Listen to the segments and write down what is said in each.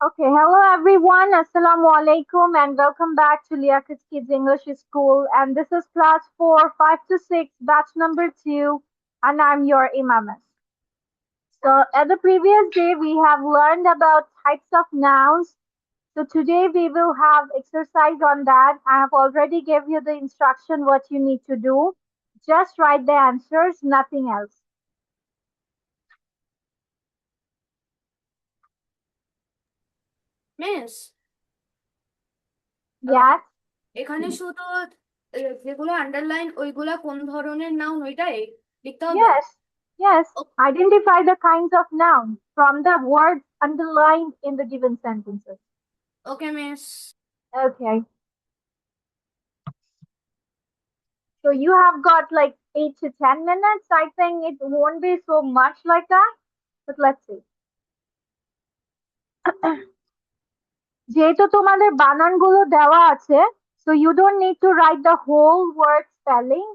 Okay, hello everyone. Assalamu alaikum and welcome back to Liaquat Kids English School. And this is class 4, 5 to 6, batch number 2. And I'm your Imamis. So, at the previous day, we have learned about types of nouns. So, today we will have exercise on that. I have already gave you the instruction what you need to do. Just write the answers, nothing else. Miss Yes, এখানে শুধু যেগুলো underline ওইগুলা কোন ধরনের noun ওইটাই লিখতে হবে। yes, yes. Identify the kinds of nouns from the words underlined in the given sentences. Okay miss. Okay. So you have got like 8 to 10 minutes. I think it won't be so much like that, but let's see. যেহেতু তোমাদের বানানগুলো দেওয়া আছে, so you don't need to write the whole word spelling.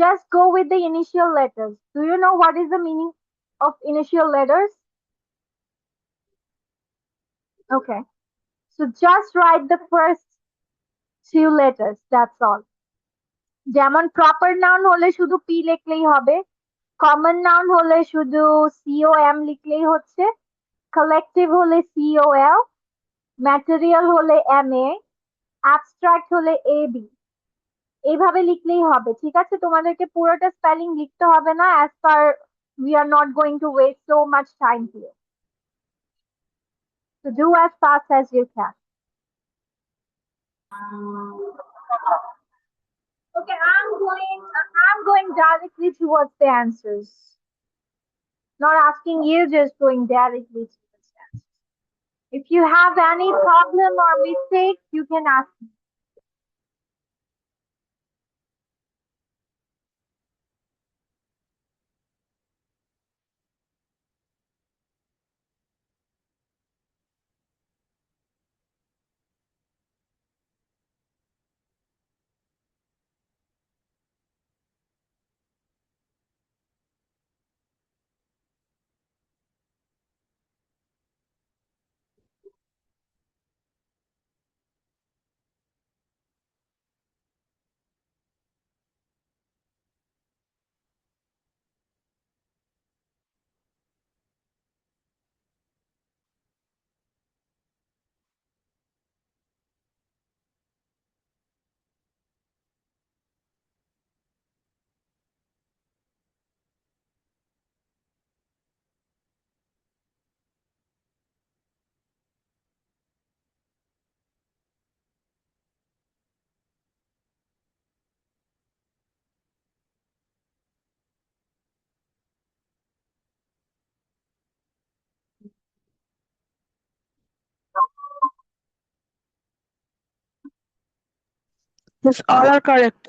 Just go with the initial letters. Do you know what is the meaning of initial letters? Okay. So just write the first two letters. That's all. যেমন proper noun হলে শুধু P লিখলেই হবে, common noun হলে শুধু COM লিখলেই হচ্ছে, collective হলে সিওএল, ম্যাটেরিয়াল হলে এমএ, অ্যাবস্ট্রাক্ট হলে এবি। এইভাবে লিখলেই হবে, ঠিক আছে? তোমাদেরকে পুরোটা স্পেলিং লিখতে হবে না, as per we are not going to waste so much time here. So do as fast as you can. Okay, I'm going directly towards the answers. Not asking you, just going directly to the answers. If you have any problem or mistake, you can ask me. Yes, all are correct.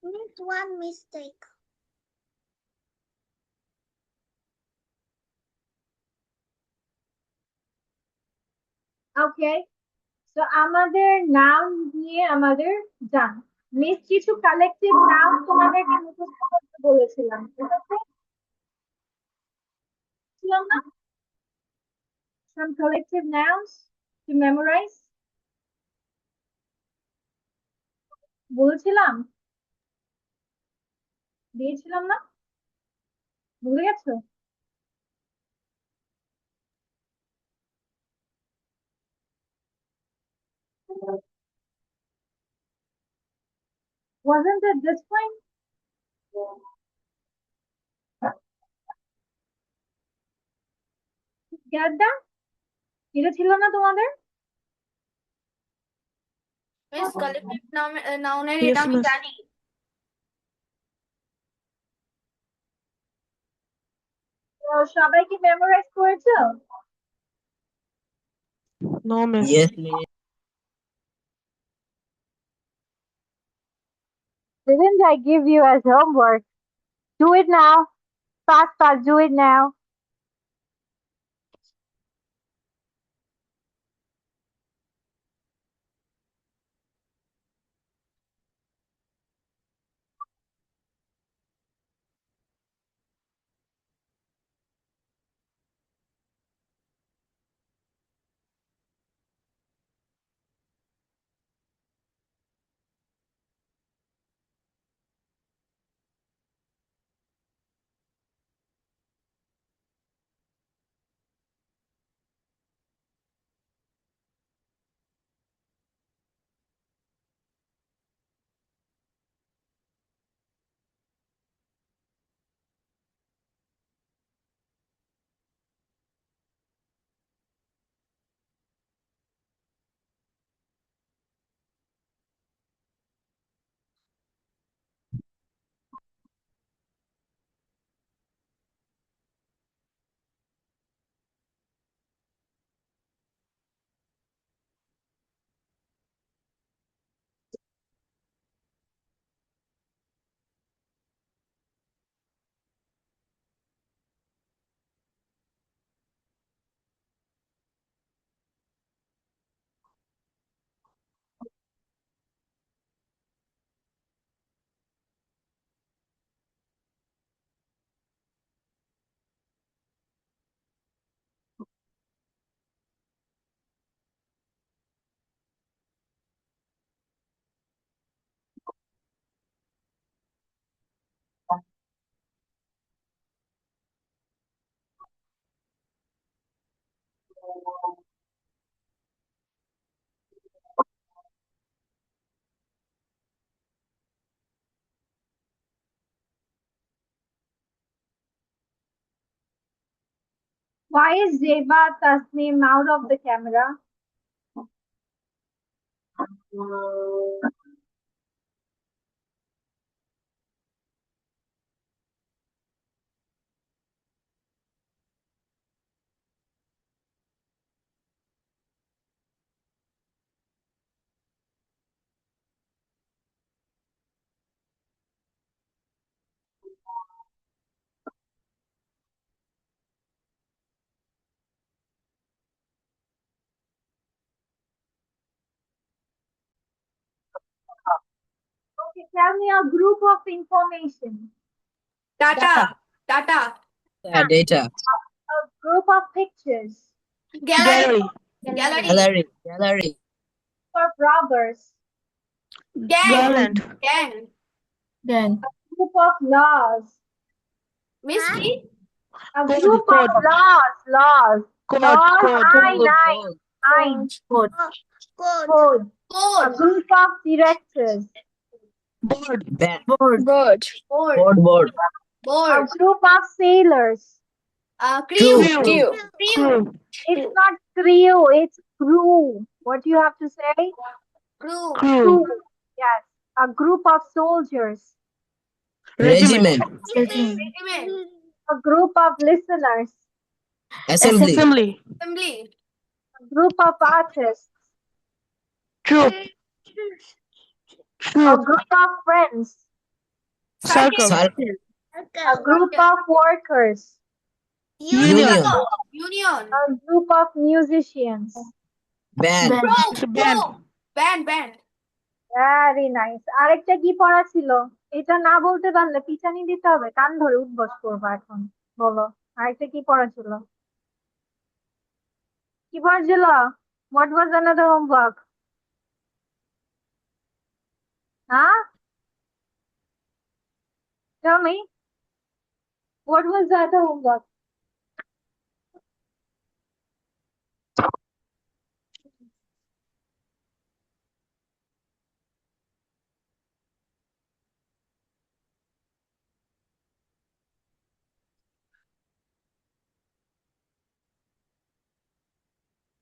With one mistake. Okay. So আমাদের noun দিয়ে আমাদের জান। Miss কিছু collective noun তোমাদেরকে মুখস্থ করতে বলেছিলাম, ঠিক আছে? ছিলাম না? Some collective nouns to memorize বলেছিলাম, দিয়েছিলাম না? ভুলে গেছো? Wasn't it this one? Get that? এটা ছিল না তোমাদের? মিস কালেক্টিভ নাউনের এটা Yes, আমি miss. জানি। তো সবাই কি মেমোরাইজ করেছো? No, miss. Yes, miss. Didn't I give you as homework? Do it now. Fast, fast, do it now. Why is Zeba Tasneem out of the camera? Okay, tell me a group of information. Data. Data. Data. A group of pictures. Gallery. Gallery. Gallery. Gallery. For robbers. Gang. Gallant. Gang. Group of laws. Mystery. A Code, group of code. laws. Code, Laws, code. nine. Code. Code. A Code. group of directors. Board. Board. Board. Board. Board. A Board. group of sailors. Crew. Crew. Crew. Crew. Crew. It's not crew, it's crew. What do you have to say? Crew. Crew. Yes. A group of soldiers. Regiment. Regiment. A group of listeners. Assembly. Assembly. Assembly. A group of artists. Troop. A Troop. group of friends. Circle. Circle. A group of workers. Union. Union. A group of musicians. Band. Band. Band. Very nice. আরেকটা কি পড়া ছিল? এটা না বলতে পারলে পিছানি দিতে হবে, কান ধরে উঠবস করবো এখন। বলো, আরেকটা কি পড়া ছিল? কি পড়া ছিল? What was another homework? Huh? Tell me. What was the other homework?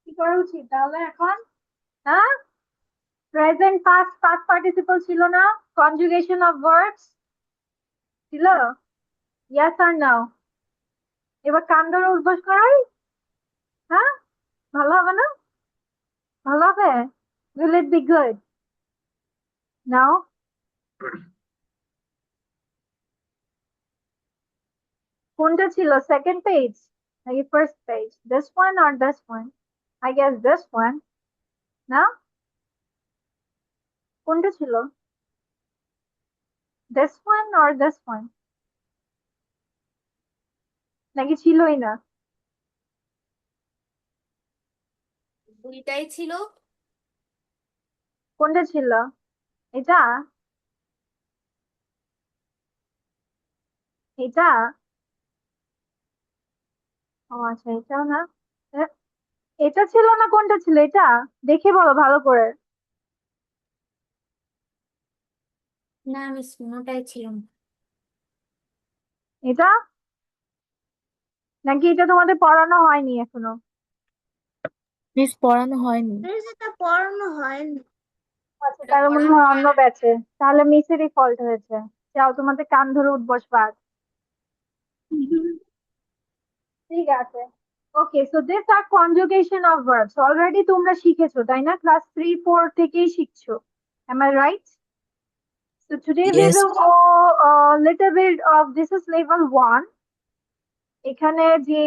কি করা উচিত তাহলে এখন? হ্যাঁ? Present past participle ছিল না? Conjugation of verbs ছিল? Yes or no? এবার কান ধরে উঠবস করাই? হ্যাঁ? ভালো হবে না? ভালো হবে? Will it be good? No? কোনটা ছিল? Second page? নাকি first page? This one or this one? I guess this one. না? কোনটা ছিল? This one or this one? নাকি ছিলই না? দুইটাই ছিল। কোনটা ছিল? এটা? এটা? ও আচ্ছা, এটাও না? এ- এটা ছিল না, কোনটা ছিল? এটা দেখে বলো ভালো করে। না মিস কোনোটাই ছিল না। এটা? নাকি এটা তোমাদের পড়ানো হয়নি এখনো? মিস পড়ানো হয়নি। এটা পড়ানো হয়নি। আচ্ছা, তাহলে মনে হয় অন্য ব্যাচে। তাহলে মিসেরই ফল্ট হয়েছে। যাও, তোমাদের কান ধরে উঠবস বাদ। ঠিক আছে। Okay, so this are conjugation of verbs. Already তোমরা শিখেছো, তাই না? ক্লাস 3-4 থেকেই শিখছো। Am I right? So today we Yes. will go a little bit of, this is level 1. এখানে যে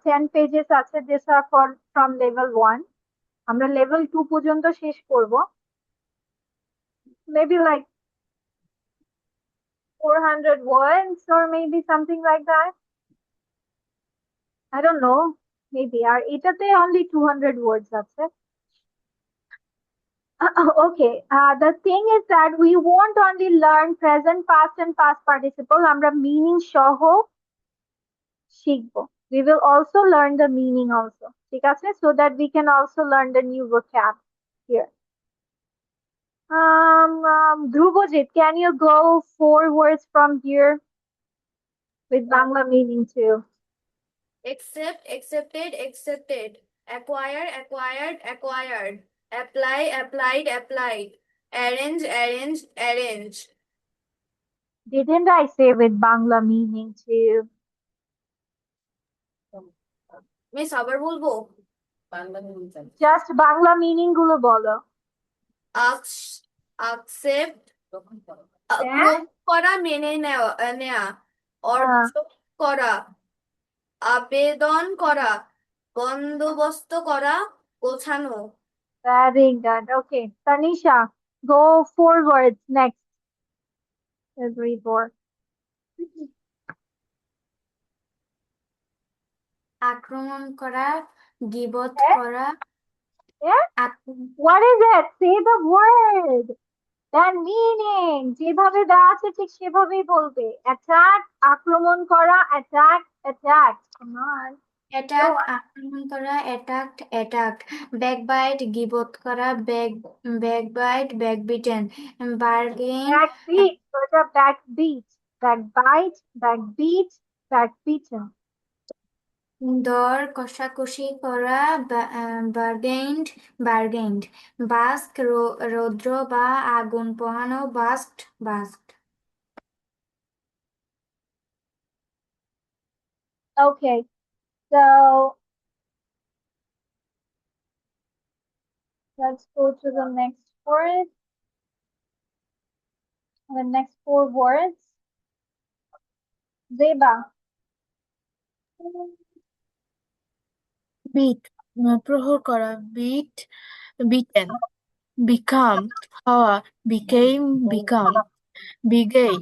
10 pages আছে, this are from level 1. আমরা level 2 পর্যন্ত শেষ করব। Maybe like 400 words or maybe something like that. I don't know. Maybe. আর এটাতে only 200 words আছে। Okay. The thing is that we won't only learn present, past and past participle. আমরা meaning সহ শিখবো। We will also learn the meaning also. ঠিক আছে? So that we can also learn the new vocab here. Dhrubajit, can you go 4 words from here with Bangla meaning too? accept, accepted, accepted, acquire, acquired, acquired, apply, applied, applied, arrange, arranged, arranged. Didn't I say with Bangla meaning too? Miss আবার বলবো Just Bangla meaning গুলো বলো। accept, হ্যাঁ? গ্রহণ করা, মেনে নেওয়া নেয়া, অর্জন করা, আবেদন করা, বন্দোবস্ত করা, গোছানো। Very good. Okay, Tanisha, go forwards next. Every board. আক্রমণ করা, গীবত হ্যাঁ? করা, Yeah? আক্রমণ What is it? Say the word. That meaning. যেভাবে দেওয়া আছে ঠিক সেভাবেই বলবে। Attack, আক্রমণ করা, attack, attack. Come on. Attack, আক্রমণ করা, অ্যাটাকড, অ্যাটাকড, ব্যাকবাইট, গীবত করা, ব্যাকবাইট, ব্যাকবিটেন, bargain, Backbeat. So it's a backbeat. Backbite, backbeat, backbeaten. দর কষাকষি করা, বার্গেন্ড, বার্গেন্ড, বাস্ক, রৌদ্র বা আগুন পোহানো, বাস্কড, বাস্কড। Okay, so let's go to the next word. The next 4 words. Zeba. Bit প্রহর করা, বিটেন, বিকাম হওয়া, বিকেম বিকাম, বিগেইন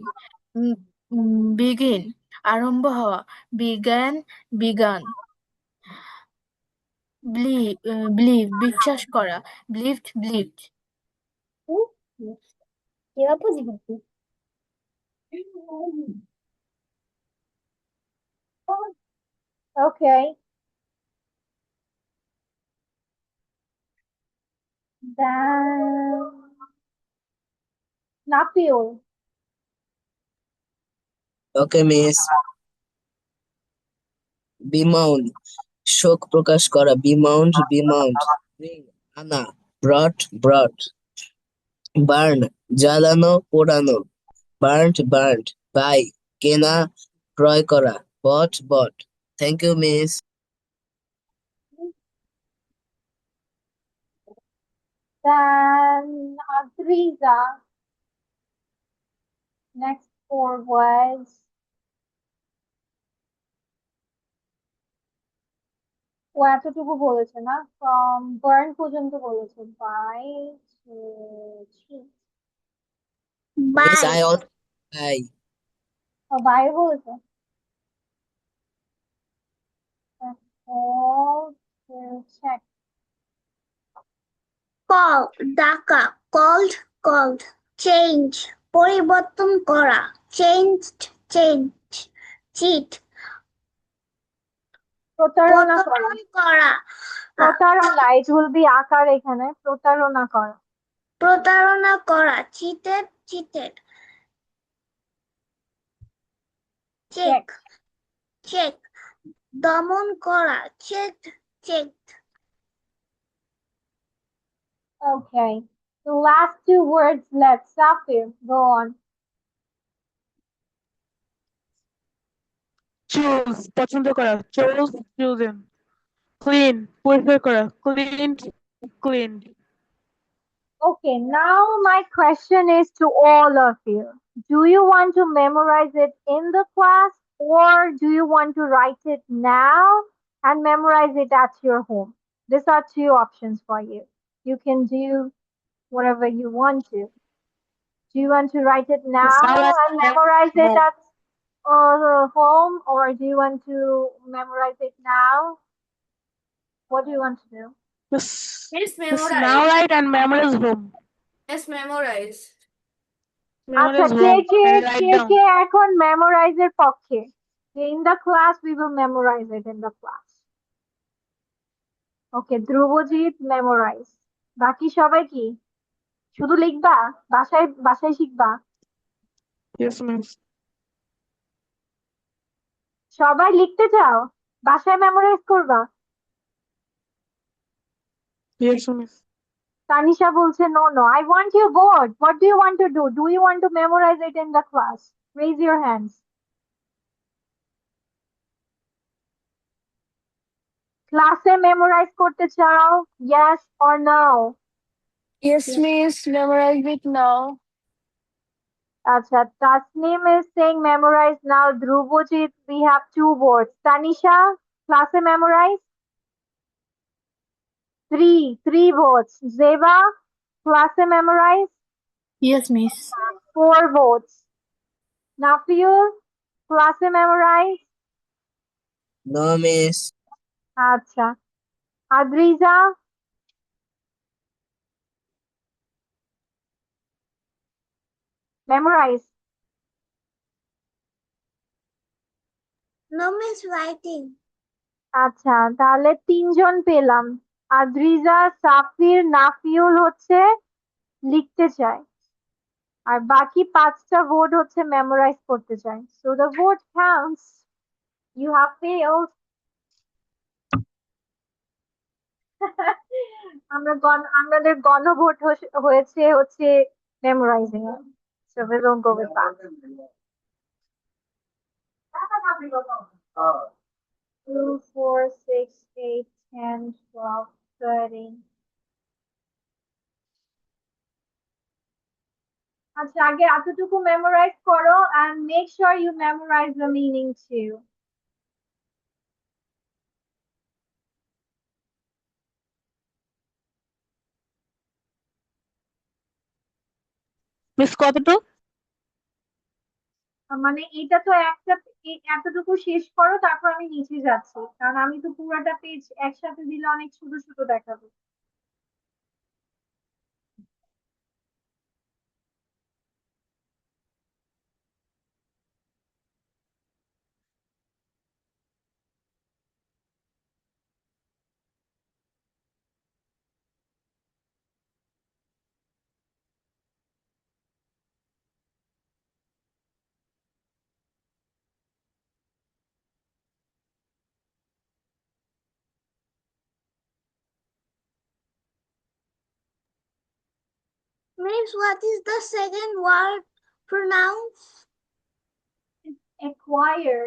বিগিন আরম্ভ হওয়া, বিজ্ঞান বিগান, বিলিভ বিশ্বাস করা, believed believed. Okay. Then Napiol. Okay, miss. Bemoan, শোক প্রকাশ করা, bemoaned, bemoaned. Bring, আনা, brought, brought. Burn, জ্বালানো, পোড়ানো, burnt, burnt. Buy, কেনা, ক্রয় করা, bought, bought. Thank you, miss. Then Adriza. Next 4 words. ও এতটুকু বলেছে না, from burn পর্যন্ত বলেছে, by to cheat. Miss, Bye. I also buy. O by বলেছে। Call to check. Call, ডাকা, called, called. Change, পরিবর্তন করা, changed, change. Cheat, প্রতারণা করা। প্রতারণা করা, প্রতারণা, it will be আকার এখানে, প্রতারণা করা। প্রতারণা করা, cheated, cheated. Check, check. দমন করা, checked, checked. Okay, the last 2 words left. Safir, go on. Choose পছন্দ করা, চুজ চুজেন, ক্লিন পরিষ্কার করা, cleaned cleaned. Okay, now my question is to all of you. Do you want to memorize it in the class, or do you want to write it now and memorize it at your home? These are 2 options for you. You can do whatever you want to. Do you want to write it now and memorize it at home, or do you want to memorize it now? What do you want to do? Miss Just memorize. now write and memorize home. Yes, memorize. আচ্ছা, Memorize K home K and write K down. কে এখন memorize এর পক্ষে? In the class we will memorize it in the class. Okay, ধ্রুবজিৎ memorize. বাকি সবাই কি শুধু লিখবা? বাসায় বাসায় শিখবা? Yes, miss. সবাই লিখতে চাও? বাসায় মেমোরাইজ করবা? Yes, miss. তানিশা বলছে no no, I want your board. What do you want to do? Do you want to memorize it in the class? Raise your hands. ক্লাসে মেমোরাইজ করতে চাও? Yes or no? Yes, miss. Memorize it now. আচ্ছা, Tasneem is saying memorize now. Dhrubojit, we have 2 boards. Tanisha, ক্লাসে memorize? 3 votes. Zeba, ক্লাসে memorize? Yes, miss. 4 votes. Nafiul, ক্লাসে memorize? No, miss. আচ্ছা, Adriza, memorize? No miss writing. আচ্ছা, তাহলে 3 জন পেলাম। আদ্রিজা, সাফির, নাফিউল হচ্ছে লিখতে চায়, আর বাকি 5টা ভোট হচ্ছে মেমোরাইজ করতে চায়। So the vote counts, you have failed. আমাদের গণভোট হয়েছে হচ্ছে মেমোরাইজিং এ। So we don't go with that. 2 4 6 8 10 12 13। আচ্ছা, আগে এতটুকু মেমোরাইজ করো and make sure you memorize the meaning too. Miss কতটুক? মানে এটা তো এতটুকু শেষ করো, তারপর আমি নিচে যাচ্ছি, কারণ আমি তো পুরোটা পেজ একসাথে দিলে অনেক ছোট ছোট দেখাবে। Miss, what is the second word pronounce? Acquire.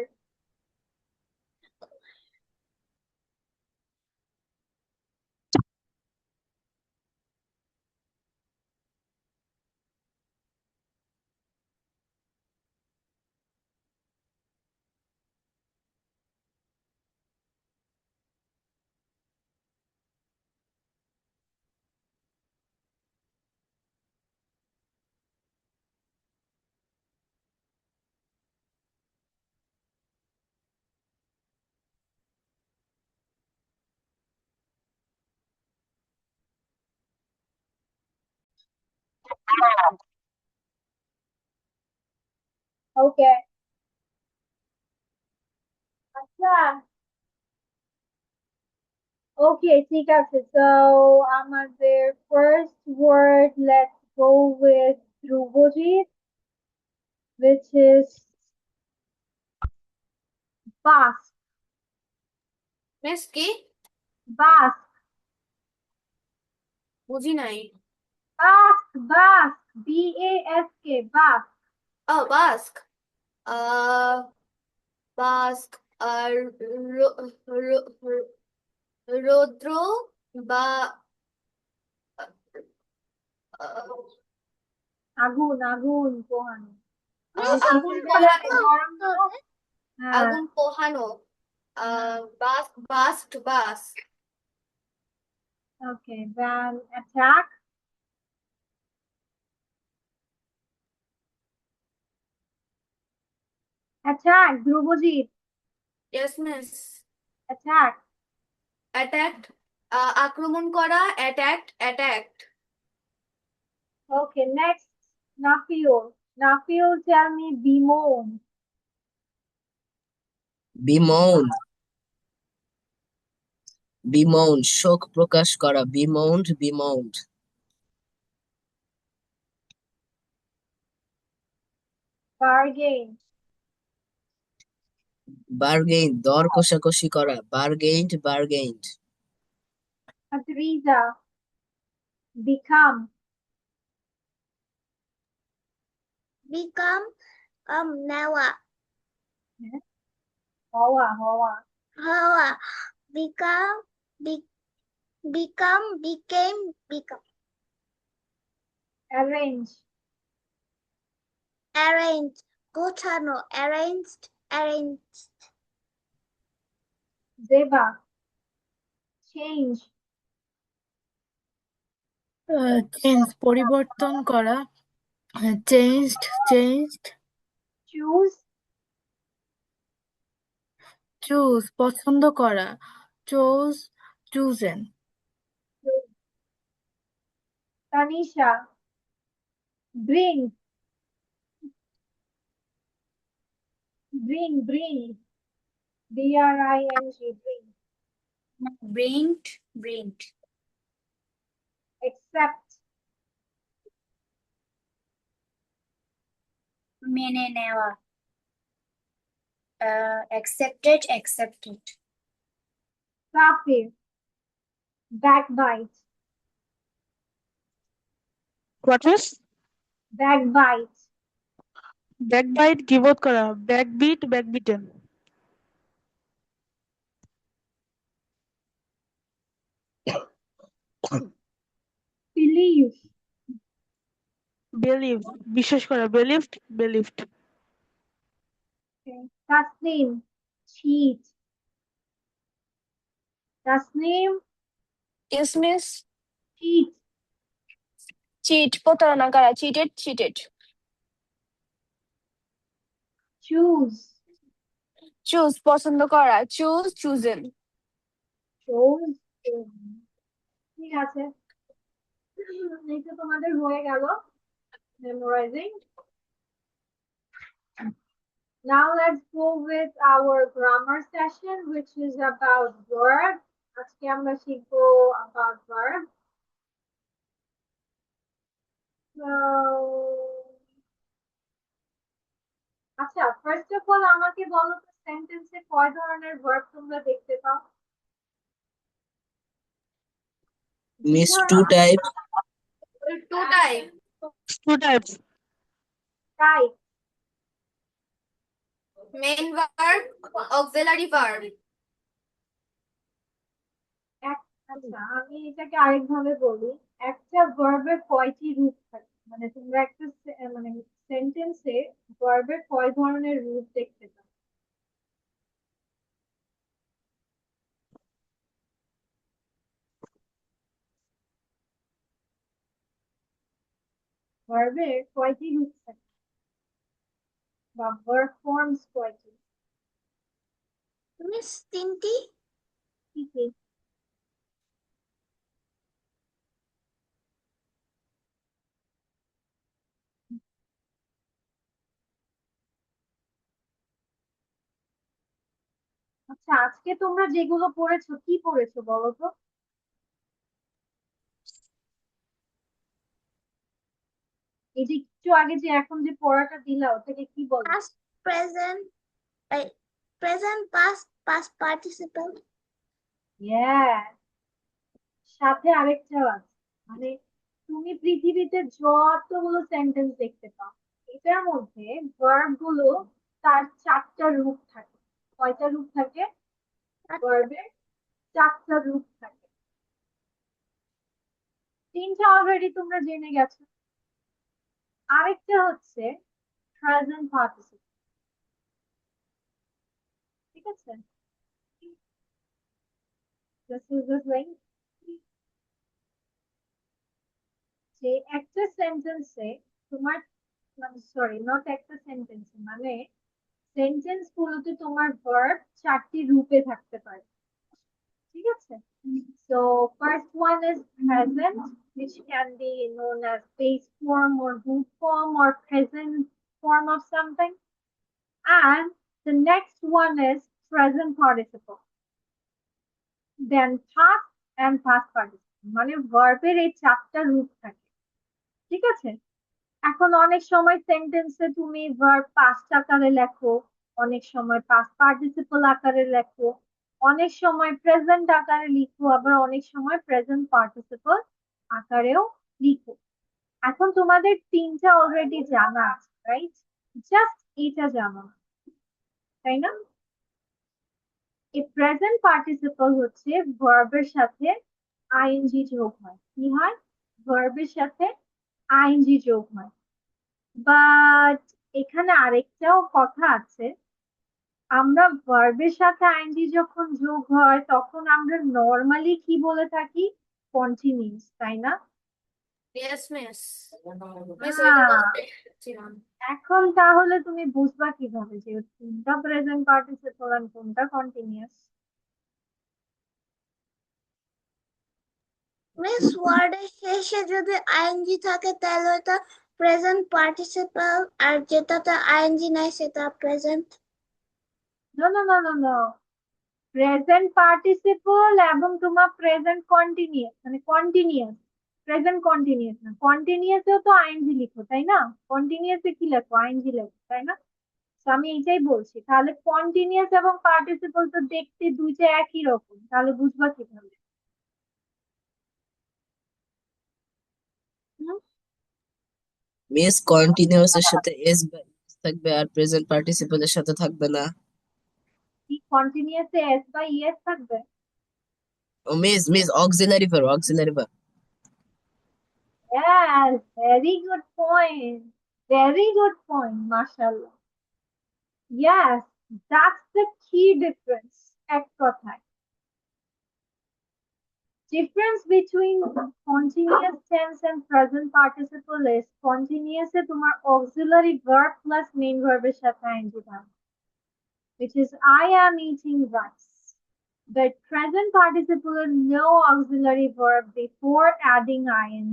Okay. আচ্ছা, ওকে, ঠিক আছে। So আমাদের first word, let's go with Dhrubojit, which is bask. Miss কি? Bask. বুঝি নাই। Bask. BASK. Bask. ও বাস্ক। বাস্ক আর রৌদ্র বা আহ, আগুন পোহানো। আগুন বলে পোহানো। গরম হলো। হ্যাঁ, আগুন পোহানো। বাস্ট বাস। okay. Then attack. Attack. Dhrubojit. Yes miss. Attack. Attacked, আক্রমণ করা, attacked. Okay, next. Nafiul. Nafiul, tell me bemoan. Bemoan. Bemoan. শোক প্রকাশ করা। Bemoaned. Bargain. বার্গেইন দর কষাকষি করা, বার্গেইনড বার্গেইনড। Adriza, become, Become never. হওয়া হওয়া, Hawa. Become become became become. arrange, Arrange. Gochano. Arranged. Arranged. deva, change, change পরিবর্তন করা, চেঞ্জড চেঞ্জড। choose, চুজ পছন্দ করা, chose chosen. Tanisha, bring, bring, bring, bring, bringed bringed accept, মেনে নেওয়া, accepted accepted, kafir, backbite, What is? backbite, Backbite gibot করা, backbeat backbeaten. believe, Believe বিশ্বাস করা, believed believed. tasneem, cheat, tasneem, yes miss. cheat, cheat প্রতারণা করা, cheated cheated. choose, choose পছন্দ করা, choose chosen. chose, ঠিক আছে, এইটা তোমাদের হয়ে গেল memorizing. Now let's go with our grammar session, which is about verb. আজকে আমরা শিখবো about verb. So, আচ্ছা, first of all আমাকে বলো তো সেন্টেন্সে কয় ধরনের verb তোমরা দেখতে পাও? Miss two type, two type, Two types. Type, main verb, auxiliary verb. আচ্ছা আমি এটাকে আরেকভাবে বলি, একটা ভার্বের কয়টি রূপ থাকে, মানে তোমরা একটা মানে সেন্টেন্সে ভার্বের কয় ধরনের রূপ দেখতে পাও? ভার্বের কয়টি রূপ থাকে বা ভার্ব ফর্মস কয়টি? Miss Tinti. কি কি? আচ্ছা আজকে তোমরা যেগুলো পড়েছো কি পড়েছো বলো তো? এই যে একটু আগে যে এখন যে পড়াটা দিলা ওটাকে কি বলো? Past, present, present, past, past participle. হ্যাঁ, সাথে আরেকটাও আছে, মানে তুমি পৃথিবীতে যতগুলো সেন্টেন্স দেখতে পাও এটার মধ্যে ভার্ব গুলো তার চারটা রূপ থাকে। কয়টা রূপ থাকে? ভার্বের চারটা রূপ থাকে। তিনটা অলরেডি তোমরা জেনে গেছো, আরেকটা হচ্ছে প্রেজেন্ট পার্টিসিপল। ঠিক আছে, this is the thing, যে একটা সেন্টেন্সে তোমার, মানে সরি নট একটা সেন্টেন্সে, মানে সেন্টেন্স গুলোতে তোমার ভার্ব চারটি রূপে থাকতে পারে। ঠিক আছে, so first one is present, which can be known as base form or root form or present form of something, and the next one is present participle, then past and past participle, মানে ভার্বের এই চারটা রূপ থাকে। ঠিক আছে, এখন অনেক সময় সেন্টেন্সে তুমি ভার্ব পাস্ট আকারে লেখো, অনেক সময় পাস্ট পার্টিসিপল আকারে লেখো, অনেক সময় প্রেজেন্ট আকারে লিখো, আবার অনেক সময় প্রেজেন্ট পার্টিসিপল আকারেও লিখো। এখন তোমাদের তিনটা অলরেডি জানা আছে, রাইট? জাস্ট এটা জানো না, তাই না? এই প্রেজেন্ট পার্টিসিপল হচ্ছে ভার্বের সাথে আইএনজি যোগ হয়। কি হয়? ভার্বের সাথে আইএনজি যোগ হয়। বাট এখানে আরেকটাও কথা আছে, আমরা ভার্বের সাথে আইএনজি যখন যোগ হয় তখন আমরা নর্মালি কি বলে থাকি? কন্টিনিউয়াস, তাই না? Yes miss. মিস হ্যাঁ। ওইটা বলছিলাম। এখন তাহলে তুমি বুঝবা কিভাবে যে কোনটা প্রেজেন্ট পার্টিসিপল আর কোনটা কন্টিনিউয়াস? মিস ওয়ার্ডের শেষে যদি আইএনজি থাকে তাহলে ওটা প্রেজেন্ট পার্টিসিপল, আর যেটাতে আইএনজি নাই সেটা present. No no no no no, present participle এবং তোমার প্রেজেন্ট কন্টিনিউয়াস, মানে কন্টিনিউয়াস, প্রেজেন্ট কন্টিনিউয়াস না। কন্টিনিউয়াসেও তো আইএনজি লিখো, তাই না? কন্টিনিউয়াসে কি লেখো? আইএনজি লেখো, তাই না? তো আমি এইটাই বলছি, তাহলে কন্টিনিউয়াস এবং পার্টিসিপল তো দেখতে দুইটা একই রকম, তাহলে বুঝবা কিভাবে? হুম? মিস কন্টিনিউয়াস এর সাথে এস বা ইএস থাকবে আর প্রেজেন্ট পার্টিসিপলের সাথে থাকবে না। কি কন্টিনিউয়াসে এস বা ইএস থাকবে? ও miss auxiliary verb. Yes, very good point. Very good point, mashallah. Yes, that's the key difference. এক কথায় difference between continuous tense and present participle is continuous এ তোমার auxiliary verb plus main verb এর সাথে ing থাকবে, which is I am eating rice. But present participle no auxiliary verb before adding ing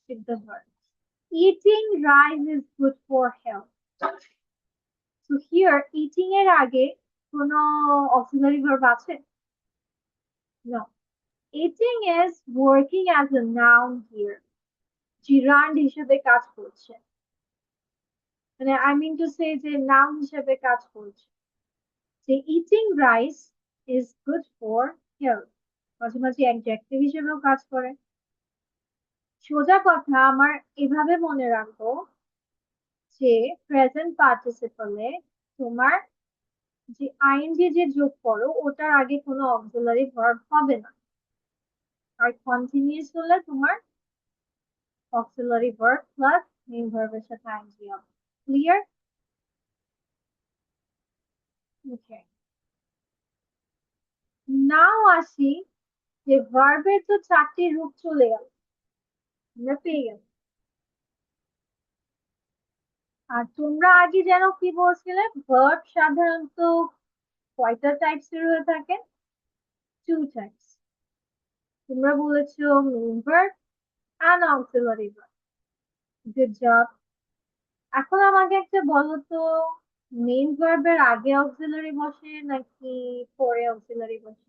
with the verb. Eating rice is good for health. So here eating এর আগে কোনো auxiliary verb আছে? No. Eating is working as a noun here. জিরান্ড হিসেবে কাজ করছে, মানে I mean to say যে noun হিসেবে কাজ করছে। যে eating rice is good for health, মাঝে মাঝে অ্যাডজেক্টিভ হিসেবেও কাজ করে। সোজা কথা আমার এভাবে মনে রাখবো যে প্রেজেন্ট পার্টিসিপলে তোমার যে আইএনজি যে যোগ করো ওটার আগে কোনো অক্সিলারি ভার্ব হবে না, আর কন্টিনিউয়াস হলে তোমার অক্সিলারি ভার্ব প্লাস মেইন ভার্বের সাথে আইএনজি হবে। ক্লিয়ার? ওকে, নাও আসি যে ভার্বের তো চারটি রূপ চলে গেল, আমরা পেয়ে গেল। আর তোমরা আগে যেন কি বলছিলে, ভার্ব সাধারণত কয়টা টাইপসের হয়ে থাকে? 2 টাইপস। তোমরা বলেছো main verb and auxiliary verb. Good job. এখন আমাকে একটা বলো তো, মেইন ভার্বের আগে অক্সিলারি বসে নাকি পরে অক্সিলারি বসে?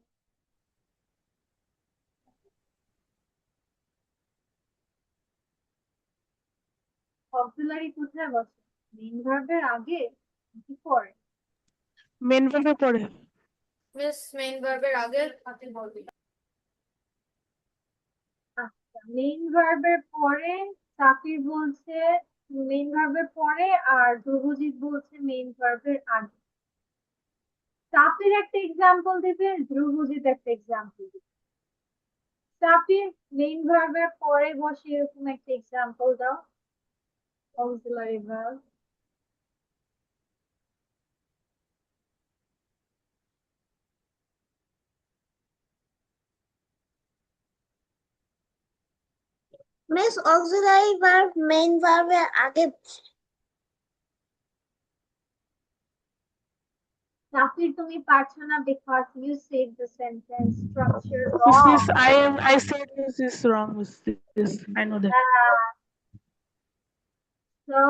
অক্সিলারি কোথায় বসে? মেইন ভার্বের আগে নাকি পরে? মেন ভার্বে পড়ে। মিস মেইন ভার্বের আগে হাতে বলবি। আচ্ছা, মেইন ভার্বের পরে সাফির বলছে মেইন ভার্বের পরে, আর ধ্রুবজিৎ বলছে মেইন ভার্বের আগে। সাফির একটা এক্সাম্পল দিবে, ধ্রুবজিৎ একটা এক্সাম্পল দিবে। সাফির মেইন ভার্বের পরে বসে এরকম একটা এক্সাম্পল দাও, auxiliary verb. Miss auxiliary verb main ভার্বের আগে বসে। সাফির তুমি পারছো না because you said the sentence structure This wrong. is I said this is wrong. This I know that. So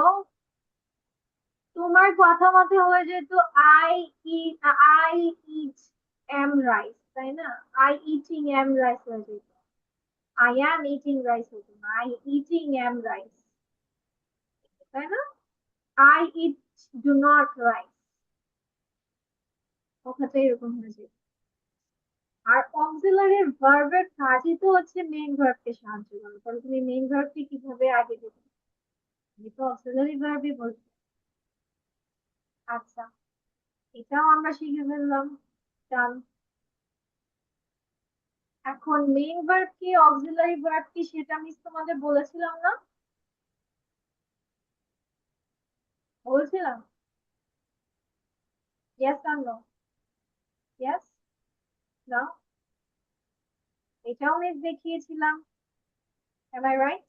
তোমার কথা মতে হয়ে যেত I eat am rice, তাই না? I eating am rice হয়ে যেত, I am eating rice হতো না, I eating am rice, তাই না? I eat do not right, কথাটা এরকম হয়ে যায়। আর অক্সিলারি ভার্বের কাজই তো হচ্ছে মেইন ভার্বকে সাহায্য করা, তাহলে তুমি মেইন ভার্বকে কিভাবে আগে দেবে? আমি তো অক্সিলারি ভার্বই বলছি। আচ্ছা, এটাও আমরা শিখে ফেললাম। ডান। এখন মেইন ভার্ব কি অক্সিলারি ভার্ব কি সেটা আমি তোমাদের বলেছিলাম না? বলছিলাম? ইয়েস আর নো? ইয়েস, নো, এটাও মিস দেখিয়েছিলাম। Am I right?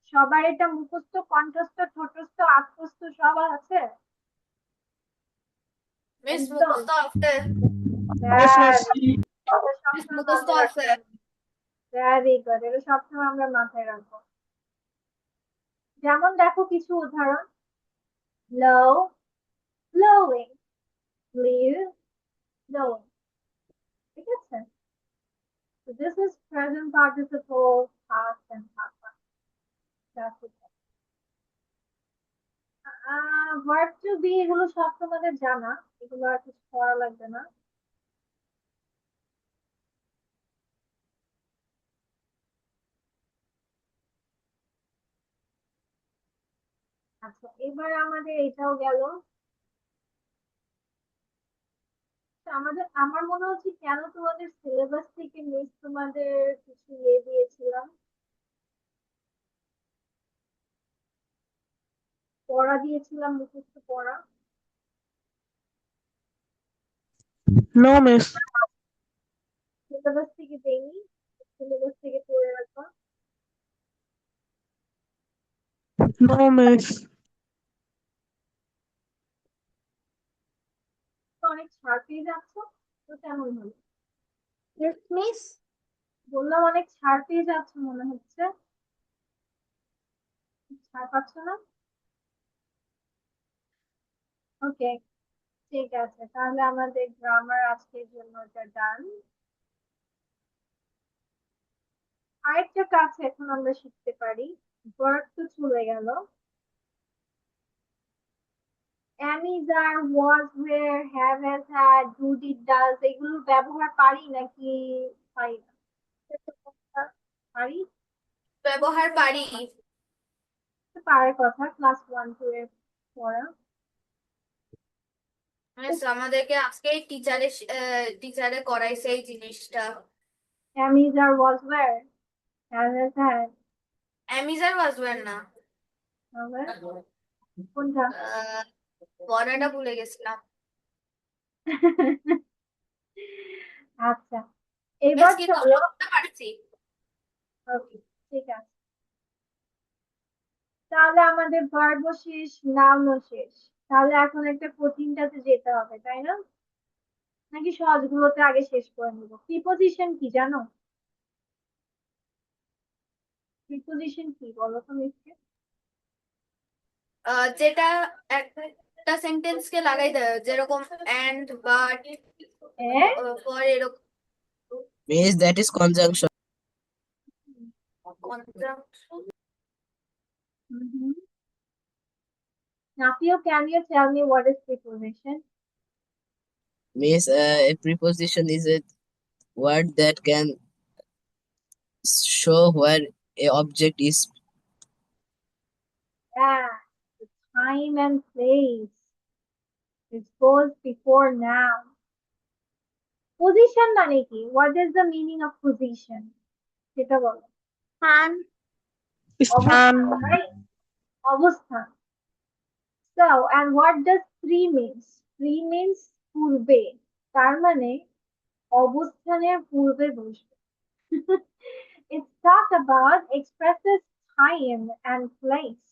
সবার এটা মুখস্থ, কণ্ঠস্থ, ঠোঁটস্থ, আত্মস্থ সব আছে? মিস একদম। মুখস্থ আছে। Yes, miss. মিস মুখস্থ আছে। ভেরি গুড, এটা সবসময় আমরা মাথায় রাখবো। যেমন দেখো কিছু উদাহরণ, low, blowing, blue, blowing, ঠিক আছে? So this is present participle, past and past participle. That's it. Verb to be এগুলো সব তোমাদের জানা, এগুলো আর কিছু পড়া লাগবে না। আচ্ছা, এবার আমাদের এটাও গেল। আমার মনে হচ্ছে কেন তোমাদের সিলেবাস থেকে মিস তোমাদের কিছু দিয়েছিলাম, পড়া দিয়েছিলাম, মুখস্থ পড়া। No, miss. সিলেবাস থেকে দেইনি, সিলেবাস থেকে পড়ে রাখবা। No, miss. অনেক ছাড় পেয়ে যাচ্ছ, তো কেমন হলো? Yes, miss. বললাম অনেক ছাড় পেয়ে যাচ্ছ মনে হচ্ছে, ছাড় পাচ্ছ না? ওকে, ঠিক আছে, তাহলে আমাদের গ্রামার আজকের জন্য এটা ডান। আরেকটা কাজ এখন আমরা শিখতে পারি, ভার্ব তো চলে গেল, am is are, was, were, have, has, had, do, did, does এগুলোর ব্যবহার পারি নাকি পারি না? পারি, ব্যবহার পারি। পারার কথা, ক্লাস 1-2 এর পড়া। মিস আমাদেরকে আজকে টিচারে করাইছে এই জিনিসটা। am is are, was, were, have, has, had, am is are ওয়াজওয়ার না, হবে কোনটা? পড়াটা ভুলে গেছিলাম। আচ্ছা, মিস এবার কিন্তু চলো। বলতে পারছি। ওকে, ঠিক আছে, তাহলে আমাদের ভার্ব শেষ, নাউনও শেষ। তাহলে এখন একটা কঠিনটাতে যেতে হবে, তাই না? নাকি সহজগুলোতে আগে শেষ করে নিব? প্রিপোজিশন কি জানো? প্রিপোজিশন কি বলো তো মিসকে? যেটা একটা সেন্টেন্সকে লাগাই দেয়, যেরকম এন্ড, বাট, হ্যাঁ, ফর, এরকম Miss, that is conjunction. conjunction। Nafiu, can you tell me what is preposition? Miss, a preposition is a word that can show where a object is. Yeah, the time and place. It goes before noun. Position মানে কি? What is the meaning of position? সেটা বলো। Fun. স্থান, অবস্থান, right? অবস্থান। So, and what does pre means? Pre means পূর্বে। তার মানে অবস্থানের পূর্বে বসবে। It's talk about expresses time and place,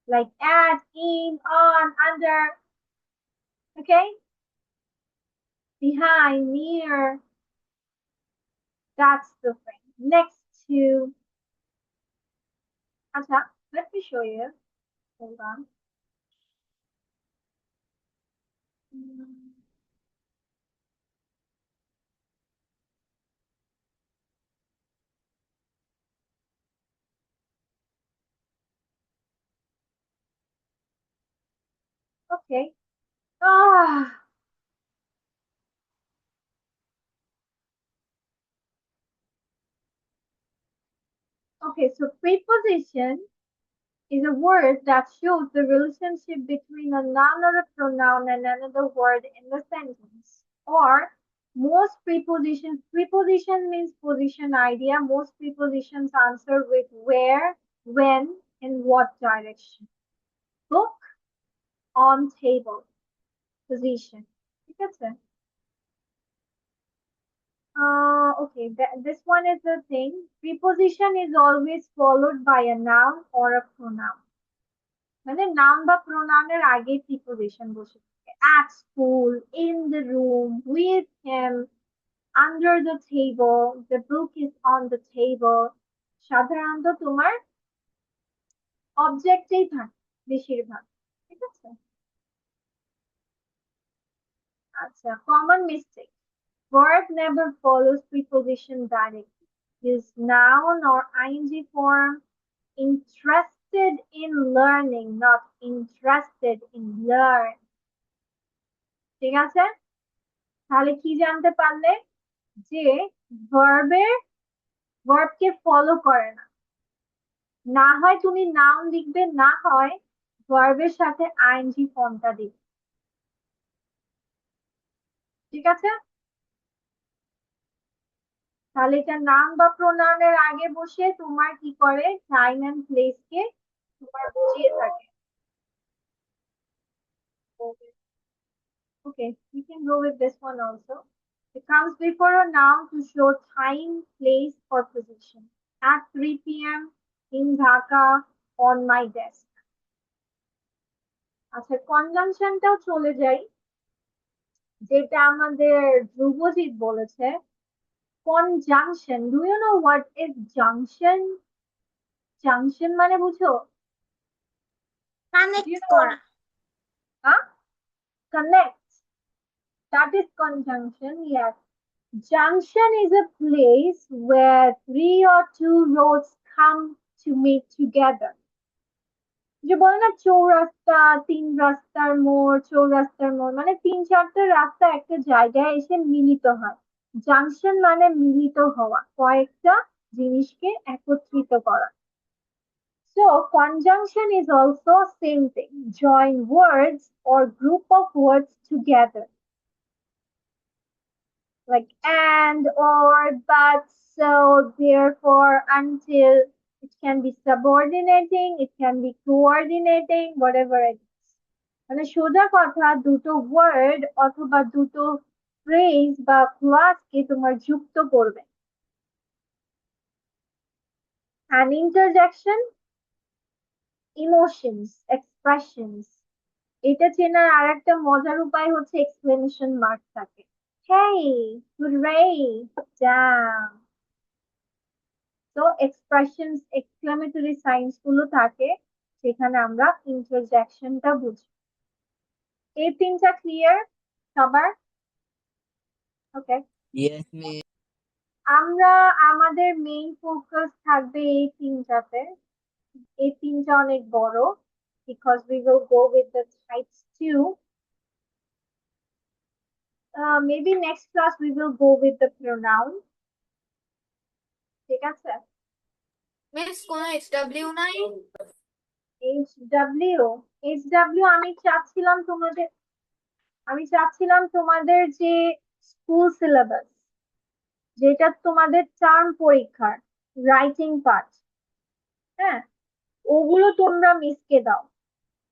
like at, in, on, under, okay? Behind, near. That's the thing. Next to. Acha, let me show you. Hold on. Okay. Ah. Okay, so preposition is a word that shows the relationship between a noun or a pronoun and another word in the sentence. Or most preposition means position idea. Most prepositions answer with where, when, in what direction. Book, on table, position. ঠিক আছে? Okay, this one is the thing. Preposition is always followed by a noun or a pronoun. মানে noun বা প্রোনাউনের আগে preposition বসে থাকে at school, in the room, with him, under the table, the book is on the table. সাধারণত তোমার অবজেক্টেই থাকে বেশিরভাগ, ঠিক আছে? আচ্ছা, common mistake. Verb never follows preposition directly. Use noun or ing form. Interested in learning, not interested in learn. ঠিক আছে? তাহলে কি জানতে পারলে? যে ভার্বকে ফলো করে না। না হয় তুমি নাউন লিখবে, না হয় ভার্বের সাথে আইএনজি ফর্মটা দিবে। ঠিক আছে? তাহলে এটা নাউন বা প্রোনাউনের আগে বসে তোমার কি করে, টাইম এন্ড প্লেস কে তোমার বুঝিয়ে থাকে। Okay, we can go with this one also. It comes before a noun to show time, place, or position. At 3 p.m. in Dhaka, on my desk. আচ্ছা, কনজাংশনটাও চলে যাই, যেটা আমাদের ধ্রুবজিৎ বলেছে। Conjunction, do you know what is junction? Junction মানে বুঝো? Connect You know, করা। connect. That is conjunction, yes. Junction is a place where 3 or 2 roads come to meet together. যে বলে না চৌরাস্তা, 3 রাস্তার মোড়, চৌরাস্তার মোড়, মানে 3-4টা রাস্তা একটা জায়গায় এসে মিলিত হয়। জাংশন মানে মিলিত হওয়া, কয়েকটা জিনিসকে একত্রিত করা। So conjunction is also same thing. Join words or group of words together. Like and, or, but, so, therefore, until. It can be subordinating, it can be coordinating, whatever it is. মানে সোজা কথা, দুটো word অথবা দুটো phrase বা ক্লাসকে তোমার যুক্ত করবে। And interjection, emotions, expressions. এটা চেনার আর একটা মজার উপায় হচ্ছে এক্সপ্লেনেশন মার্ক থাকে। Hey, hooray, damn. তো এক্সপ্রেশনস, এক্সক্লেমেটরি সাইন্স গুলো থাকে, সেখানে আমরা ইন্টারজেকশনটা বুঝি। এই তিনটা ক্লিয়ার সবার? ওকে, Yes, miss. আমরা আমাদের মেইন ফোকাস থাকবে এই তিনটাতে। এই তিনটা অনেক বড়, because we will go with the types too. Maybe next class we will go with the pronoun. ঠিক আছে? মিস কোনো HW নাই? এইচডব্লিউ আমি চাচ্ছিলাম তোমাদের যে স্কুল সিলেবাস, যেটা তোমাদের টার্ম পরীক্ষার রাইটিং পার্ট, হ্যাঁ, ওগুলো তোমরা মিসকে দাও।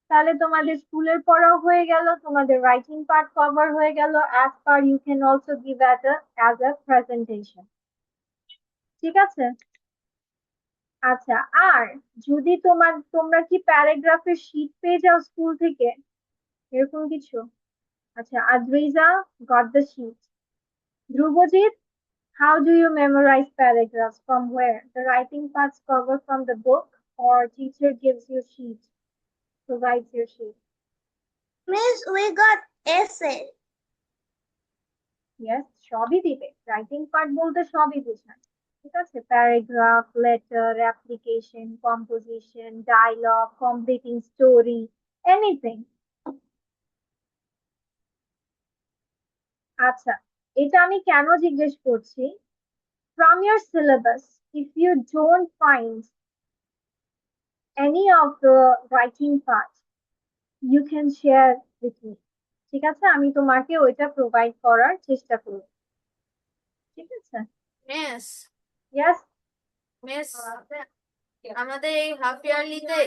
তাহলে তোমাদের স্কুলের পড়াও হয়ে গেল, তোমাদের রাইটিং পার্ট কভার হয়ে গেল। As per you can also give as a presentation. ঠিক আছে? আচ্ছা, আর যদি তোমরা কি প্যারাগ্রাফের শীট পেয়ে যাও স্কুল থেকে, এরকম কিছু? আচ্ছা, Adriza got the sheet. Dhrubajit, how do you memorize paragraphs? From where? The writing parts cover from the book, or teacher gives you sheet, provides your sheet? Miss, we got essay. Yes, সবই দিবে। Writing part বলতে সবই বোঝায়। ঠিক আছে? Paragraph, letter, application, composition, dialogue, completing story, anything. আচ্ছা, এটা আমি কেন জিজ্ঞেস করছি? From your syllabus, if you don't find any of the writing part, you can share with me. ঠিক আছে, আমি তোমাকে ওইটা প্রোভাইড করার চেষ্টা করব। ঠিক আছে? Miss yes. মিস আমাদের এই হাফ ইয়ারলিতে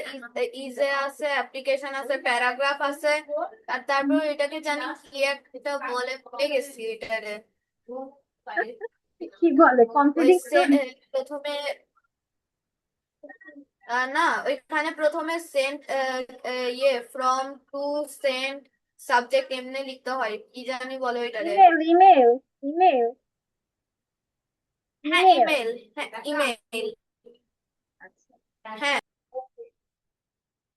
ইজে আছে, অ্যাপ্লিকেশন আছে, প্যারাগ্রাফ আছে, আর তারপর এটাকে জানি কি একটা বলে, ভুলে গেছি এটারে। কি বলে? ওই কন্ট্রাডিকশন? প্রথমে না, ওইখানে প্রথমে sent from to sent subject এমনি লিখতে হয়, কি জানি বলে ওইটারে। ইমেল ইমেল ইমেল হ্যাঁ, ইমেল। ইমেল। হ্যাঁ, ইমেল। আচ্ছা, হ্যাঁ,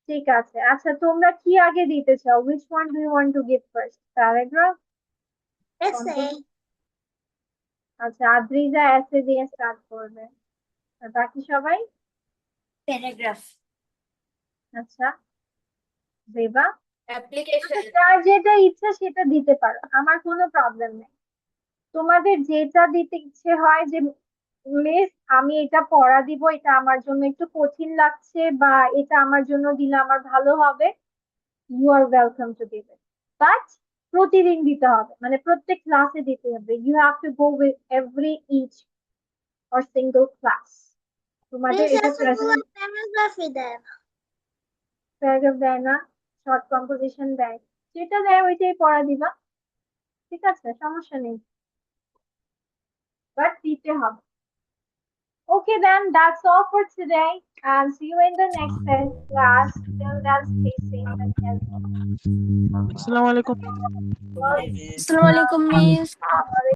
ঠিক আছে। আচ্ছা, তোমরা কি আগে দিতে চাও? which one do you want to give first? Paragraph? essay, আচ্ছা, আদ্রিজা এসে দিয়ে স্টার্ট করবে, আর বাকি সবাই? প্যারাগ্রাফ। আচ্ছা, দেবা? অ্যাপ্লিকেশন। যার যেটা ইচ্ছা সেটা দিতে পারো, আমার কোনো প্রবলেম নেই। তোমাদের যেটা দিতে ইচ্ছে হয়, যে মিস আমি এটা পড়া দিব, এটা আমার জন্য একটু কঠিন লাগছে, বা এটা আমার জন্য দিলে আমার ভালো হবে, you are welcome to give it, but প্রতিদিন দিতে হবে, মানে প্রত্যেক ক্লাসে দিতে হবে। You have to go with every each or single class. তোমাদের মিস এটা এতগুলো প্যারাগ্রাফই দেয় না। প্যারাগ্রাফ দেয় না, শর্ট কম্পোজিশন দেয়, যেটা দেয় ওইটাই পড়া দিবা। ঠিক আছে, সমস্যা নেই, বাট দিতে হবে। Okay, then that's all for today, and see you in the next class. Till then, stay safe and healthy. আসসালামু আলাইকুম। Assalamualaikum, Miss.